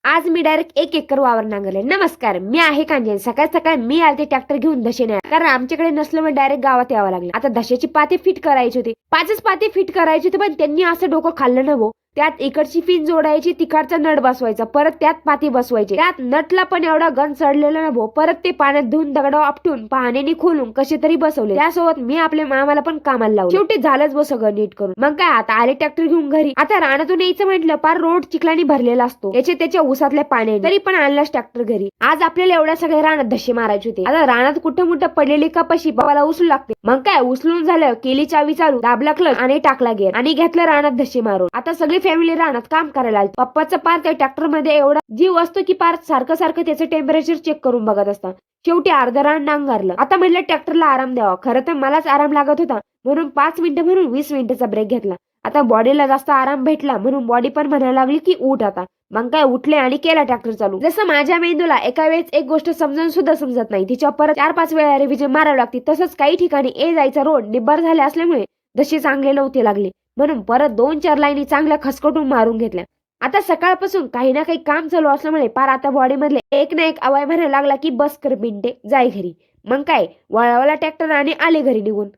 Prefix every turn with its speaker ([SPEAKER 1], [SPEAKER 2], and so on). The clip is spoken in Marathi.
[SPEAKER 1] आज मी डायरेक्ट 1 एकर वावर नांगरले. नमस्कार, मी आहे कांजन. सकाळ सकाळ मी आलते ट्रॅक्टर घेऊन दशेने, कारण आमच्याकडे नसल्यामुळे डायरेक्ट गावात यावं लागलं. आता दशेची पाते फिट करायची होती, 5च पाते फिट करायचे होते, पण त्यांनी असं डोकं खाल्लं ना भाऊ. त्यात इकडची पिन जोडायची, तिकडचा नट बसवायचा, परत त्यात पाती बसवायचे. त्यात नटला पण एवढा गन चढलेला ना भाऊ. परत ते पाण्यात धुवून दगडावर आपटून पाण्याने खोलून कसे तरी बसवले. त्यासोबत मी आपल्या मामाला पण कामाला लावलं. शेवटी झालंच बस सगळं नीट करून. मग काय, आता आले ट्रॅक्टर घेऊन घरी. आता रानातून यायचं म्हटलं, पार रोड चिखलानी भरलेला असतो त्याच्या उसातल्या पाण्याने, तरी पण आणलाच ट्रॅक्टर घरी. आज आपल्याला एवढ्या सगळ्या रानात धशे मारायचे होते. आता रानात कुठं मुठं पडलेली कपाशी बाबाला उचलू लागते. मग काय, उचलून झालं, केली चावी चालू, दाबला क्लच आणि टाकला गेअर आणि घेतलं रानात धशे मारून. आता सगळी फॅमिली रानात काम करायला आली. पप्पाचं पार त्या ट्रॅक्टर मध्ये एवढा जीव असतो की पार सारखं सारखं त्याचं टेम्परेचर चेक करून बघत असतात. शेवटी अर्ध रान नांगरलं. आता म्हटलं ट्रॅक्टरला आराम द्यावा. खरं तर मलाच आराम लागत होता, म्हणून 5 मिनिटं म्हणून 20 मिनिटाचा ब्रेक घेतला. आता बॉडीला जास्त आराम भेटला, म्हणून बॉडी पण म्हणायला लागली की उठ आता. मग काय, उठले आणि केला ट्रॅक्टर चालू. जसं माझ्या मेंदूला एका वेळेस एक गोष्ट समजून सुद्धा समजत नाही, तिच्या परत 4-5 वेळा रिव्हिजन मारावी लागते. तसंच काही ठिकाणी जायचा रोड निब्बर झाले असल्यामुळे जसे चांगले नव्हते लागले, म्हणून परत 2-4 लाईनी चांगल्या खसकटून मारून घेतल्या. आता सकाळपासून काही ना काही काम चालू असल्यामुळे पार आता बॉडी मधले एक ना एक अवय म्हणायला लागला की बस कर बिंटे, जाय घरी. मग काय, वळवला ट्रॅक्टर आणि आले घरी निघून.